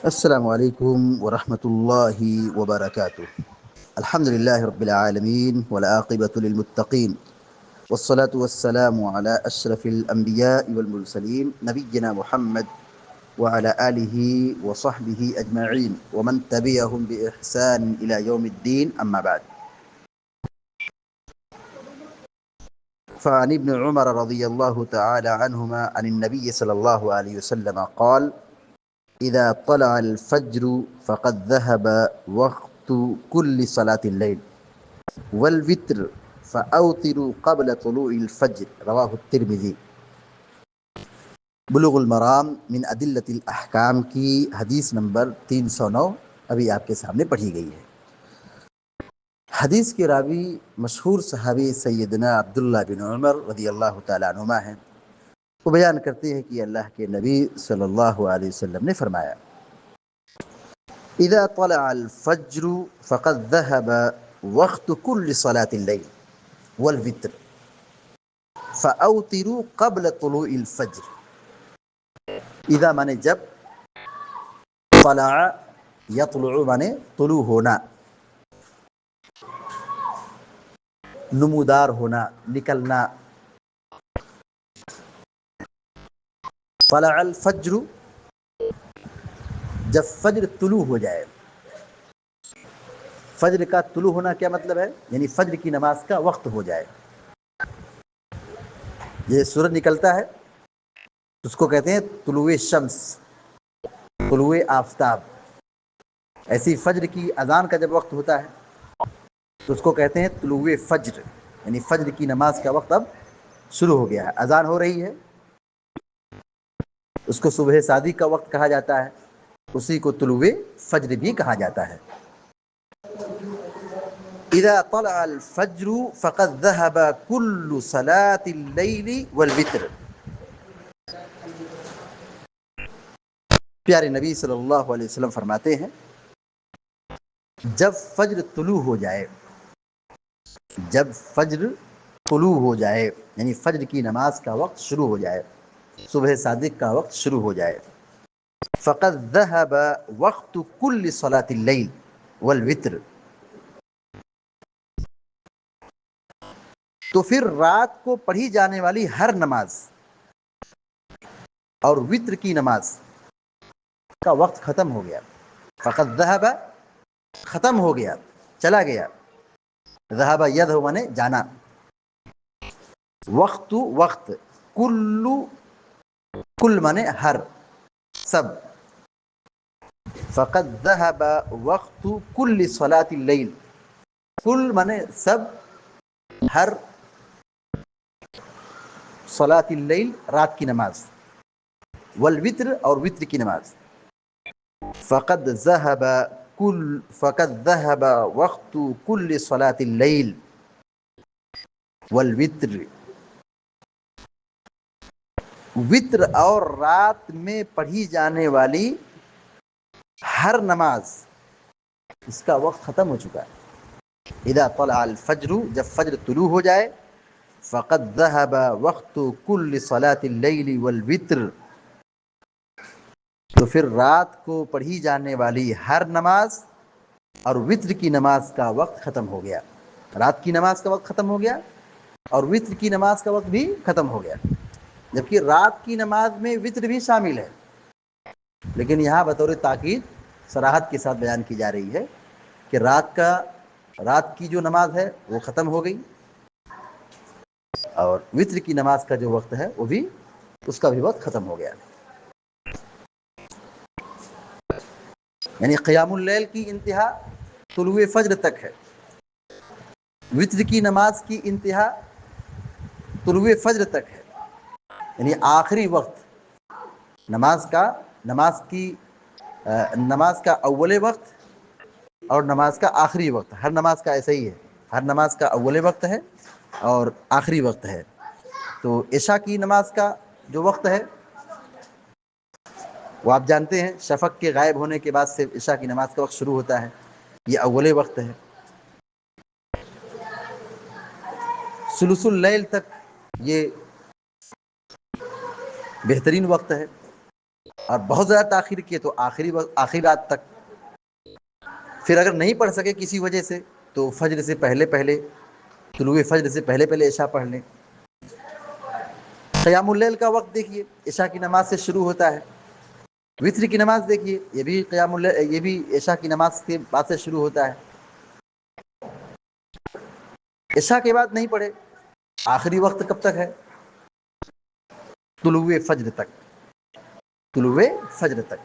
السلام عليكم ورحمة الله وبركاته. الحمد لله رب العالمين والعاقبة للمتقين، والصلاة والسلام على أشرف الأنبياء والمرسلين نبينا محمد وعلى آله وصحبه أجمعين ومن تبعهم بإحسان إلى يوم الدين. أما بعد، فعن ابن عمر رضي الله تعالى عنهما عن النبي صلى الله عليه وسلم قال: إذا طلع الفجر فقد ذهب وقت كل صلاة الليل والوتر فأوتروا قبل طلوع الفجر. رواه الترمذی. بلوغ المرام من ادلت الاحکام کی حدیث نمبر 309 ابھی آپ کے سامنے پڑھی گئی ہے۔ حدیث کے راوی مشہور صحابی سیدنا عبداللہ بن عمر رضی اللہ تعالیٰ عنہما ہیں۔ وہ بیان کرتے ہیں کہ اللہ کے نبی صلی اللہ علیہ وسلم نے فرمایا: اذا طلع الفجر فقد ذهب وقت كل صلاة الليل والوتر فأوتروا قبل طلوع الفجر۔ اذا مانے جب، طلع یطلع مانے طلوع ہونا، نمودار ہونا، نکلنا۔ طلع الفجر جب فجر طلوع ہو جائے۔ فجر کا طلوع ہونا کیا مطلب ہے؟ یعنی فجر کی نماز کا وقت ہو جائے۔ یہ سورج نکلتا ہے اس کو کہتے ہیں طلوع شمس، طلوع آفتاب۔ ایسی فجر کی اذان کا جب وقت ہوتا ہے تو اس کو کہتے ہیں طلوع فجر، یعنی فجر کی نماز کا وقت اب شروع ہو گیا ہے، اذان ہو رہی ہے۔ اس کو صبح صادق کا وقت کہا جاتا ہے، اسی کو طلوع فجر بھی کہا جاتا ہے۔ اذا طلع الفجر فقد ذهب كل صلاة الليل والوتر۔ پیارے نبی صلی اللہ علیہ وسلم فرماتے ہیں جب فجر طلوع ہو جائے، جب فجر طلوع ہو جائے یعنی فجر کی نماز کا وقت شروع ہو جائے، صبح صادق کا وقت شروع ہو جائے، فقد ذهب وقت كل صلاة الليل والوتر، تو پھر رات کو پڑھی جانے والی ہر نماز اور وتر کی نماز کا وقت ختم ہو گیا۔ فقد ذهب ختم ہو گیا، چلا گیا۔ ذهب يذهب مانے جانا، وقت وقت، کل مانے ہر، سب۔ فقد ذهب وقت كل صلاة الليل، کل مانے سب، ہر، صلاة اللیل رات کی نماز، والوتر اور وتر کی نماز۔ فقد ذهب وقت كل صلاة اللیل والوتر، وتر اور رات میں پڑھی جانے والی ہر نماز اس کا وقت ختم ہو چکا ہے۔ اذا طلع الفجر جب فجر طلوع ہو جائے، فقد ذهب وقت كل صلاة اللیل والوتر، تو پھر رات کو پڑھی جانے والی ہر نماز اور وتر کی نماز کا وقت ختم ہو گیا۔ رات کی نماز کا وقت ختم ہو گیا اور وتر کی نماز کا وقت بھی ختم ہو گیا، جبکہ رات کی نماز میں وتر بھی شامل ہے، لیکن یہاں بطور تاکید صراحت کے ساتھ بیان کی جا رہی ہے کہ رات کی جو نماز ہے وہ ختم ہو گئی، اور وتر کی نماز کا جو وقت ہے وہ بھی، اس کا بھی وقت ختم ہو گیا۔ یعنی قیام اللیل کی انتہا طلوع فجر تک ہے، وتر کی نماز کی انتہا طلوع فجر تک ہے، یعنی آخری وقت نماز کا اول وقت اور نماز کا آخری وقت، ہر نماز کا ایسا ہی ہے، ہر نماز کا اول وقت ہے اور آخری وقت ہے۔ تو عشاء کی نماز کا جو وقت ہے وہ آپ جانتے ہیں، شفق کے غائب ہونے کے بعد سے عشاء کی نماز کا وقت شروع ہوتا ہے، یہ اول وقت ہے۔ ثلث اللیل تک یہ بہترین وقت ہے، اور بہت زیادہ تاخیر کیے تو آخری رات تک. پھر اگر نہیں پڑھ سکے کسی وجہ سے تو فجر سے پہلے پہلے، طلوع فجر سے پہلے پہلے عشاء پڑھ لیں. قیام اللیل کا وقت دیکھیے عشاء کی نماز سے شروع ہوتا ہے. وطر کی نماز دیکھیے یہ بھی قیام اللیل، یہ بھی عشاء کی نماز کے بعد سے شروع ہوتا ہے. عشاء کے بعد نہیں پڑھے، آخری وقت کب تک ہے؟ طلوع فجر تک. طلوع فجر تک.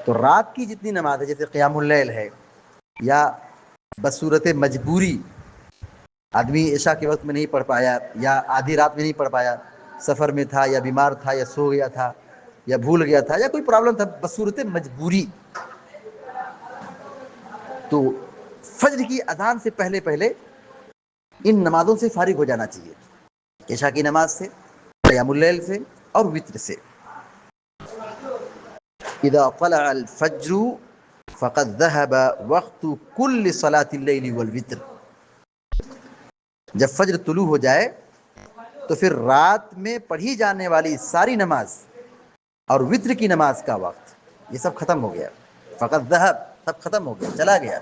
تو رات کی جتنی نماز ہے جیسے قیام اللیل ہے، یا بصورت مجبوری آدمی عشاء کے وقت میں نہیں پڑھ پایا، یا آدھی رات میں نہیں پڑھ پایا، سفر میں تھا یا بیمار تھا یا سو گیا تھا یا بھول گیا تھا یا کوئی پرابلم تھا، بصورت مجبوری، تو فجر کی اذان سے پہلے پہلے ان نمازوں سے فارغ ہو جانا چاہیے. عشاء کی نماز سے، قیام اللیل سے، اور وطر سے. اذا طلع الفجر فقد ذهب وقت كل صلاة الليل والوتر. جب فجر طلوع ہو جائے تو پھر رات میں پڑھی جانے والی ساری نماز اور وطر کی نماز کا وقت یہ سب ختم ہو گیا. فقط ذہب، سب ختم ہو گیا، چلا گیا.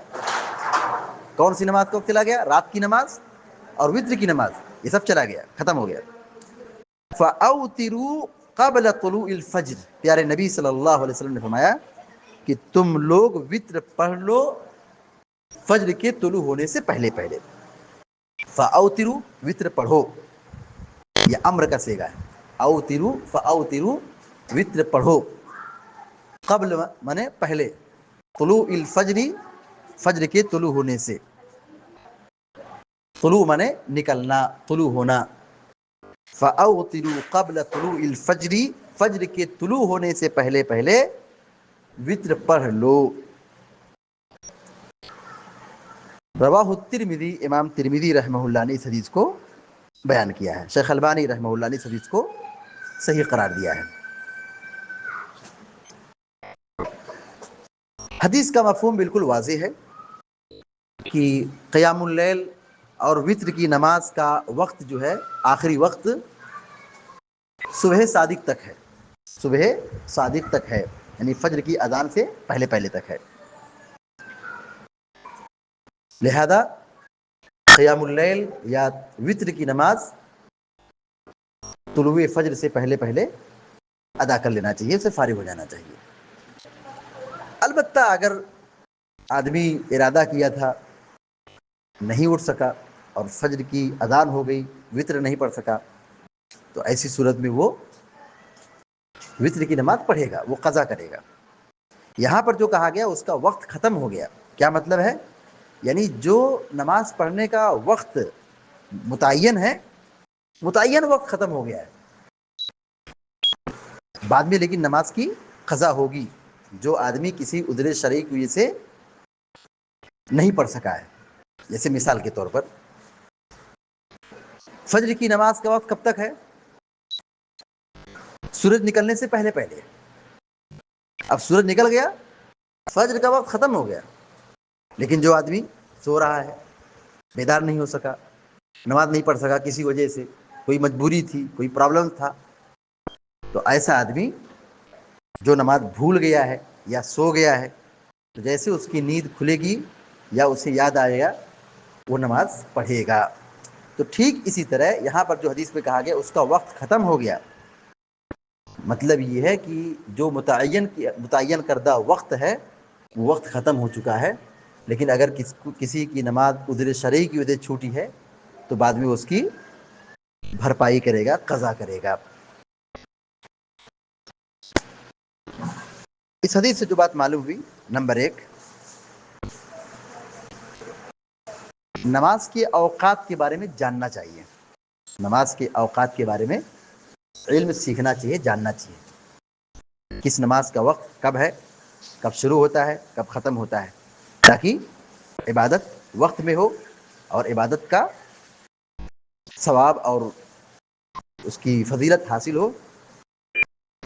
کون سی نماز کا وقت چلا گیا؟ رات کی نماز اور وطر کی نماز، یہ سب چلا گیا، ختم ہو گیا. فَأَوْتِرُوا قَبْلَ طُلُوعِ الْفَجْرِ. پیارے نبی صلی اللہ علیہ وسلم نے فرمایا کہ تم لوگ وطر پڑھ لو فجر کے طلوع ہونے سے پہلے پہلے. فَأَوْتِرُوا، وطر پڑھو، یہ امر کا صیغہ ہے. اوترو فاوترو، وطر پڑھو. قبل مانے پہلے، طلوع الفجر، فجر کے طلوع ہونے سے. طلوع مانے نکلنا، طلوع ہونا. فاوتروا قبل طلوع الفجر، فجر کے طلوع ہونے سے پہلے پہلے وطر پڑھ لو. رواہ الترمذی، امام ترمذی رحمہ اللہ نے اس حدیث کو بیان کیا ہے. شیخ البانی رحمہ اللہ نے اس حدیث کو صحیح قرار دیا ہے. حدیث کا مفہوم بالکل واضح ہے کہ قیام اللیل اور وطر کی نماز کا وقت جو ہے، آخری وقت صبح صادق تک ہے. صبح صادق تک ہے، یعنی فجر کی اذان سے پہلے پہلے تک ہے. لہذا قیام اللیل یا وطر کی نماز طلوع فجر سے پہلے پہلے ادا کر لینا چاہیے، اسے فارغ ہو جانا چاہیے. البتہ اگر آدمی ارادہ کیا تھا، نہیں اٹھ سکا اور فجر کی اذان ہو گئی، وطر نہیں پڑھ سکا، تو ایسی صورت میں وہ وطر کی نماز پڑھے گا، وہ قضا کرے گا. یہاں پر جو کہا گیا اس کا وقت ختم ہو گیا. کیا مطلب ہے؟ یعنی جو نماز پڑھنے کا وقت متعین ہے، متعین وقت ختم ہو گیا ہے. بعد میں لیکن نماز کی قضا ہوگی. جو آدمی کسی عذر شرعی کی وجہ سے نہیں پڑھ سکا ہے، جیسے مثال کے طور پر فجر کی نماز کا وقت کب تک ہے؟ سورج نکلنے سے پہلے پہلے. اب سورج نکل گیا، فجر کا وقت ختم ہو گیا، لیکن جو آدمی سو رہا ہے، بیدار نہیں ہو سکا، نماز نہیں پڑھ سکا کسی وجہ سے، کوئی مجبوری تھی، کوئی پرابلم تھا، تو ایسا آدمی جو نماز بھول گیا ہے یا سو گیا ہے، تو جیسے اس کی نیند کھلے گی یا اسے یاد آئے گا وہ نماز پڑھے گا. تو ٹھیک اسی طرح یہاں پر جو حدیث میں کہا گیا اس کا وقت ختم ہو گیا، مطلب یہ ہے کہ جو متعین کردہ وقت ہے وہ وقت ختم ہو چکا ہے. لیکن اگر کسی کی نماز عذر شرعی کی وجہ سے چھوٹی ہے تو بعد میں اس کی بھرپائی کرے گا، قضا کرے گا. اس حدیث سے جو بات معلوم ہوئی، نمبر 1، نماز کے اوقات کے بارے میں جاننا چاہیے. نماز کے اوقات کے بارے میں علم سیکھنا چاہیے، جاننا چاہیے. کس نماز کا وقت کب ہے، کب شروع ہوتا ہے، کب ختم ہوتا ہے، تاکہ عبادت وقت میں ہو اور عبادت کا ثواب اور اس کی فضیلت حاصل ہو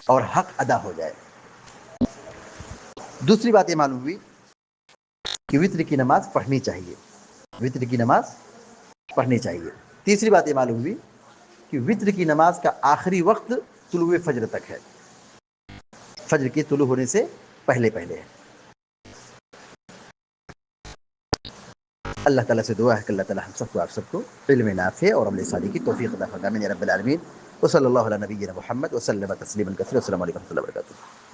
اور حق ادا ہو جائے. دوسری بات یہ معلوم ہوئی کہ وطر کی نماز پڑھنی چاہیے. وطر کی نماز پڑھنی چاہیے. تیسری بات یہ معلوم ہوئی کہ وطر کی نماز کا آخری وقت طلوع فجر تک ہے. فجر کے طلوع ہونے سے پہلے پہلے ہے۔ اللہ تعالیٰ سے دعا ہے کہ اللہ تعالیٰ ہم سب کو آپ سب کو علم نافع اور عمل صالح کی توفیق عطا فرمائے، آمین یا رب العالمین۔ وصلی اللہ علی نبینا محمد وسلم تسلیما کثیرا، السلام علیکم و رحمۃ اللہ وبرکاتہ۔